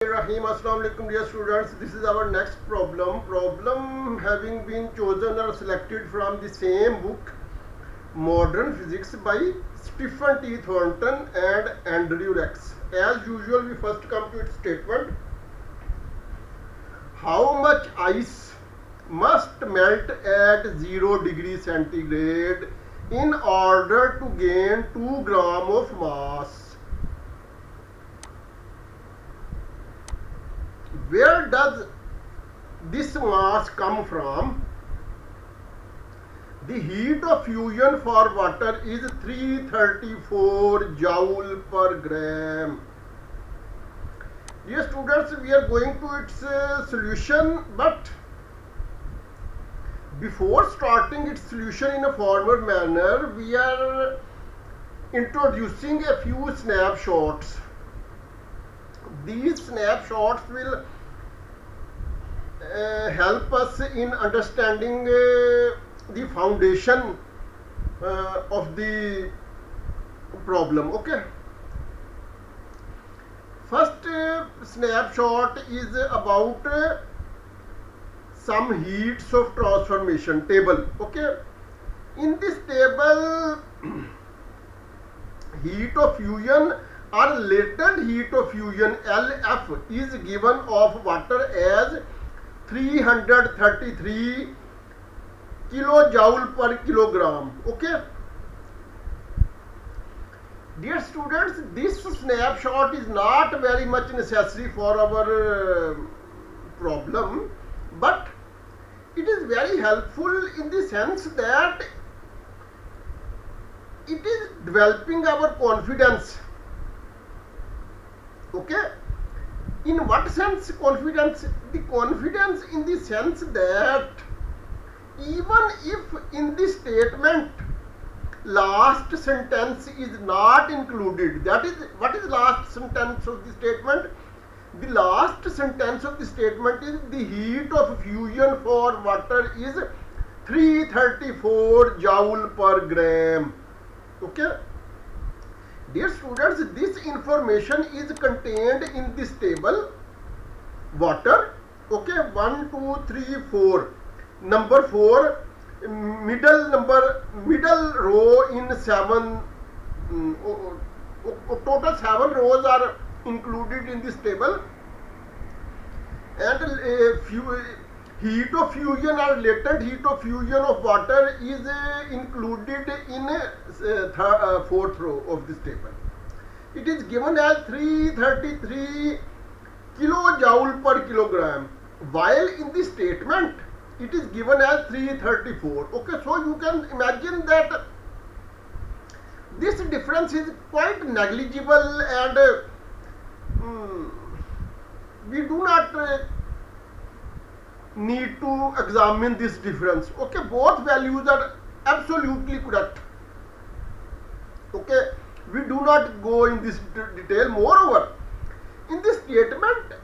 Rahim, Assalamu alaikum dear students. This is our next problem. Problem having been chosen or selected from the same book, Modern Physics by Stephen T. Thornton and Andrew Rex. As usual, we first come to its statement. How much ice must melt at 0 degrees centigrade in order to gain 2 gram of mass? Where does this mass come from? The heat of fusion for water is 334 joule per gram. Dear students, we are going to its solution, but before starting its solution in a formal manner, we are introducing a few snapshots. These snapshots will help us in understanding the foundation of the problem. Okay. First snapshot is about some heats of transformation table. Okay. In this table, heat of fusion or latent heat of fusion LF is given of water as 333 kilojoule per kilogram. Okay. Dear students, this snapshot is not very much necessary for our problem, but it is very helpful in the sense that it is developing our confidence. Okay. In what sense confidence? The confidence in the sense that even if in the statement last sentence is not included, that is, what is last sentence of the statement? The last sentence of the statement is the heat of fusion for water is 334 joule per gram. Okay. Dear students, this information is contained in this table. Water, okay, 1, 2, 3, 4. Number 4, middle row in 7. Total 7 rows are included in this table. And heat of fusion or latent heat of fusion of water is included in 4th row of this table. It is given as 333 kilojoule per kilogram, while in the statement it is given as 334. Okay, so you can imagine that this difference is quite negligible, and we do not need to examine this difference. Okay, both values are absolutely correct. Okay, we do not go in this detail. Moreover, in this statement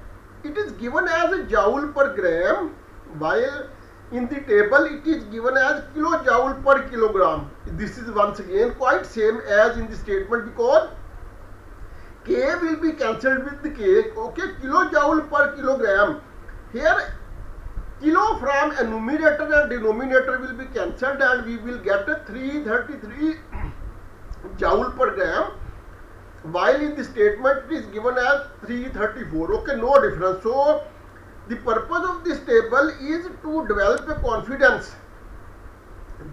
it is given as a joule per gram, while in the table it is given as kilojoule per kilogram. This is once again quite same as in the statement, because K will be cancelled with the K. Okay, kilojoule per kilogram. Here kilo from a numerator and denominator will be cancelled, and we will get 333 joule per gram, while in the statement it is given as 334. Okay, no difference. So the purpose of this table is to develop a confidence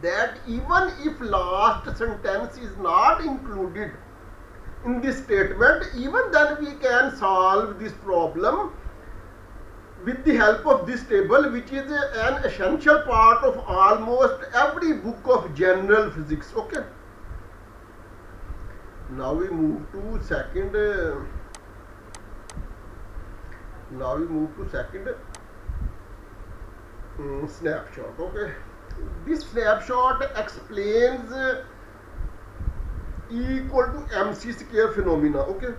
that even if last sentence is not included in this statement, even then we can solve this problem with the help of this table, which is an essential part of almost every book of general physics. Okay. Now we move to second. Snapshot. Okay. This snapshot explains E equal to mc square phenomena. Okay.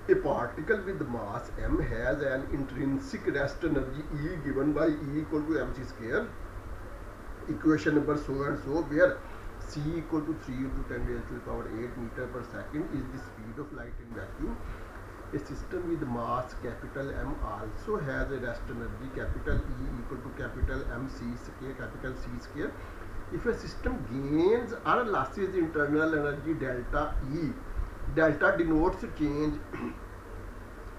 A particle with mass m has an intrinsic rest energy E given by E equal to mc square. Equation number so and so, where c equal to 3 into 10 raised to the power 8 meter per second is the speed of light in vacuum. A system with mass capital M also has a rest energy capital E equal to capital MC square capital C square. If a system gains or losses internal energy delta E, delta denotes change.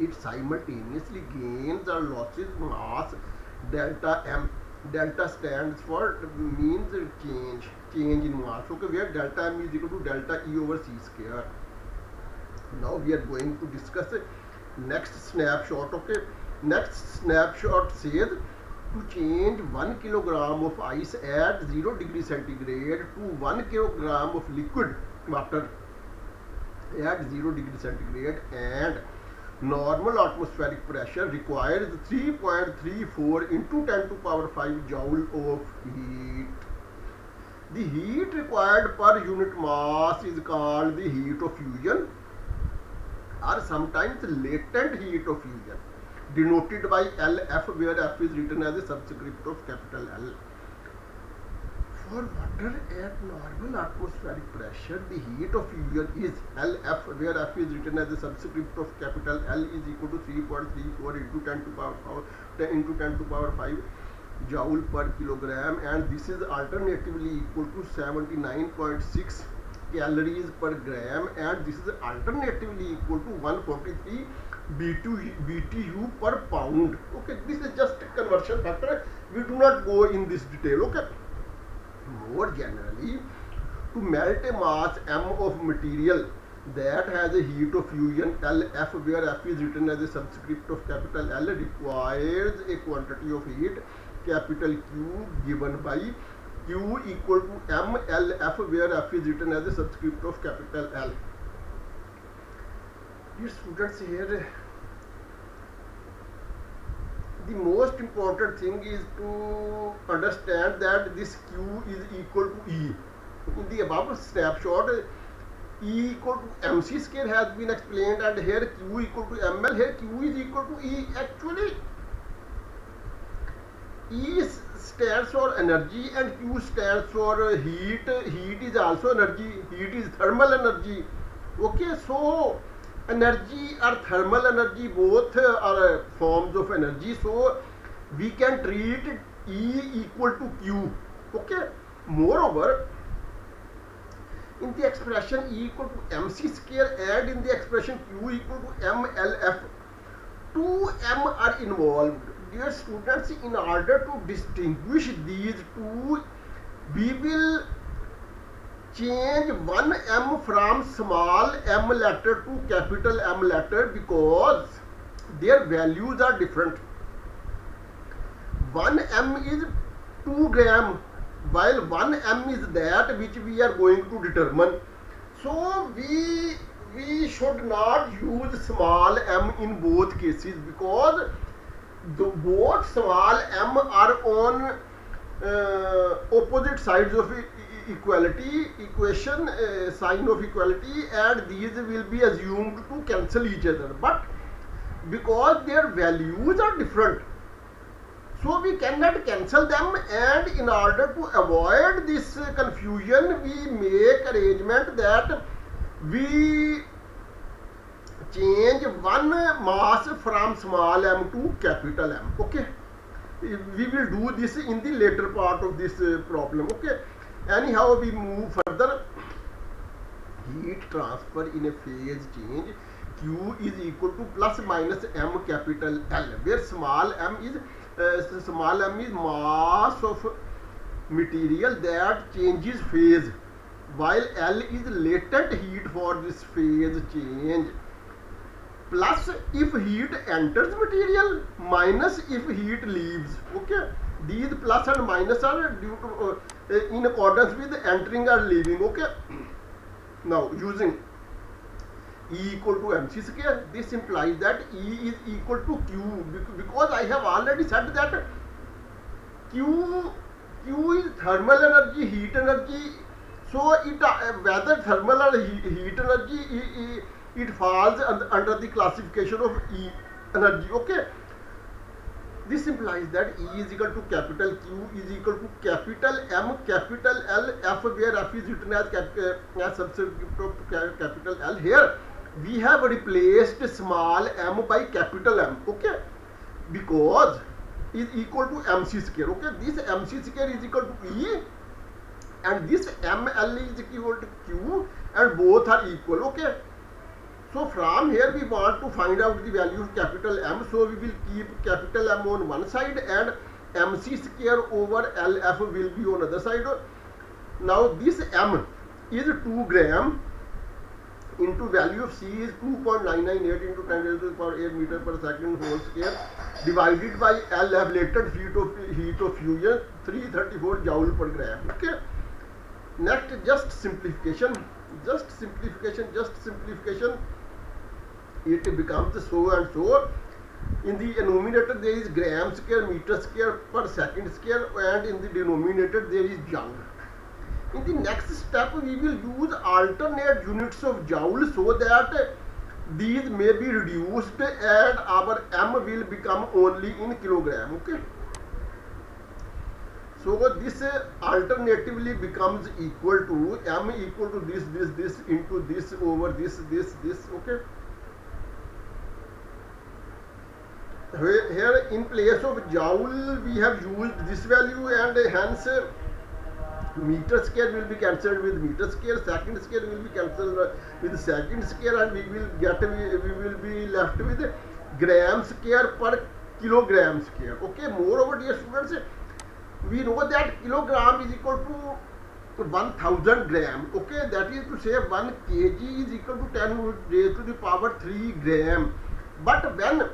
It simultaneously gains or losses mass delta M. Delta stands for means change in mass. Okay, where delta M is equal to delta E over C square. Now we are going to discuss next snapshot. Okay, next snapshot says to change 1 kilogram of ice at 0 degree centigrade to 1 kilogram of liquid water at 0 degree centigrade and normal atmospheric pressure requires 3.34 into 10 to power 5 joule of heat. The heat required per unit mass is called the heat of fusion or sometimes latent heat of fusion, denoted by LF, where F is written as a subscript of capital L. For water at normal atmospheric pressure, the heat of fusion is LF, where F is written as a subscript of capital L is equal to 3.34 into 10 to power 5 into 10 to power 5 joule per kilogram, and this is alternatively equal to 79.6 calories per gram, and this is alternatively equal to 143 BTU per pound. Okay, this is just a conversion factor. We do not go in this detail. Okay. More generally, to melt a mass M of material that has a heat of fusion LF, where F is written as a subscript of capital L, requires a quantity of heat capital Q given by Q equal to MLF, where F is written as a subscript of capital L. Dear students, here the most important thing is to understand that this Q is equal to E. In the above snapshot, E equal to MC square has been explained, and here Q equal to ML, here Q is equal to E. Actually, E stands for energy and Q stands for heat. Heat is also energy. Heat is thermal energy. Okay, so energy or thermal energy both are forms of energy. So we can treat E equal to Q. Okay. Moreover, in the expression E equal to MC square and in the expression Q equal to MLF, two M are involved. Dear students, in order to distinguish these two, we will change one M from small m letter to capital M letter because their values are different. 1 M is 2 gram, while 1 M is that which we are going to determine. So we should not use small m in both cases because both small m are on opposite sides of equality equation, sign of equality, and these will be assumed to cancel each other, but because their values are different, so we cannot cancel them, and in order to avoid this confusion, we make arrangement that we change one mass from small m to capital M. Okay, we will do this in the later part of this problem. Okay, anyhow, we move further. Heat transfer in a phase change, Q is equal to plus minus m capital L, where small m is mass of material that changes phase, while L is latent heat for this phase change. Plus if heat enters material, minus if heat leaves. Okay, these plus and minus are due to in accordance with entering or leaving. Okay, now using E equal to MC square, this implies that E is equal to Q, because I have already said that Q is thermal energy, heat energy. So it whether thermal or heat energy, it falls under the classification of E energy. Okay, this implies that E is equal to capital Q is equal to capital M capital L F, where F is written as subscript of capital L. Here we have replaced small m by capital M, okay, because is equal to mc square, okay. This mc square is equal to E and this ml is equal to Q and both are equal, okay. So from here we want to find out the value of capital M, so we will keep capital M on one side and mc square over LF will be on other side. Now this M is 2 gram into value of C is 2.998 into 10 raised to the power 8 meter per second whole square divided by LF latent heat of fusion 334 joule per gram, okay. Next, just simplification, it becomes so and so. In the denominator there is gram square meter square per second square and in the denominator there is joule. In the next step we will use alternate units of joule so that these may be reduced and our M will become only in kilogram, okay. So this alternatively becomes equal to M equal to this into this over this, okay. Here in place of joule we have used this value and hence meter square will be cancelled with meter square, second square will be cancelled with second square and we will be left with gram square per kilogram square, okay. Moreover, dear students, we know that kilogram is equal to 1000 gram, okay. That is to say 1 kg is equal to 10 raised to the power 3 gram. But when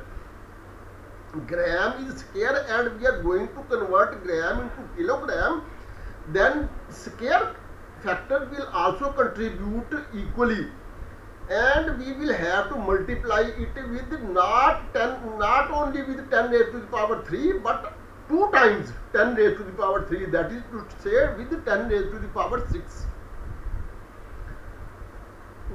gram is square and we are going to convert gram into kilogram, then square factor will also contribute equally and we will have to multiply it with not only with 10 raised to the power 3 but 2 times 10 raised to the power 3, that is to say with 10 raised to the power 6,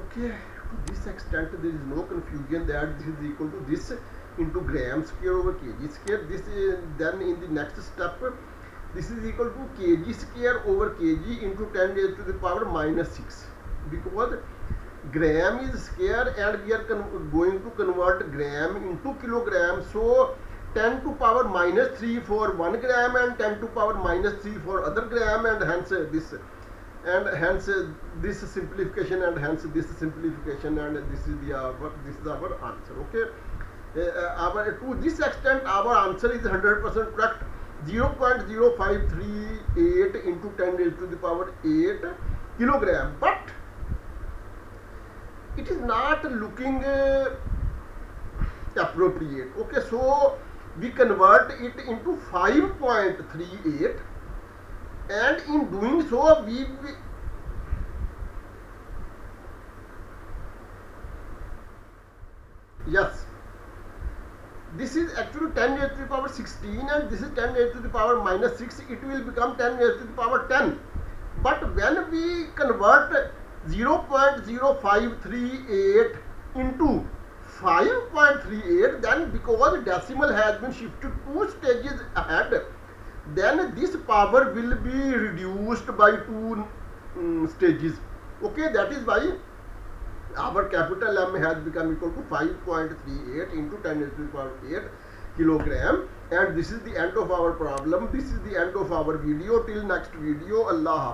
okay. To this extent there is no confusion that this is equal to this into gram square over kg square. This is then in the next step this is equal to kg square over kg into 10 raised to the power minus 6 because gram is square and we are going to convert gram into kilogram. So 10 to power minus 3 for 1 gram and 10 to power minus 3 for other gram and hence this simplification and hence this simplification and this is our answer, okay. To this extent our answer is 100% correct. 0.0538 into 10 raised to the power 8 kilogram, but it is not looking appropriate, okay. So we convert it into 5.38 and in doing so we yes, this is actually 10 raised to the power 16 and this is 10 raised to the power minus 6, it will become 10 raised to the power 10. But when we convert 0.0538 into 5.38, then because decimal has been shifted 2 stages ahead, then this power will be reduced by 2 stages, okay. That is why our capital M has become equal to 5.38 into 10 raised to the power 8 kilogram. And this is the end of our problem. This is the end of our video. Till next video, Allah Hafiz.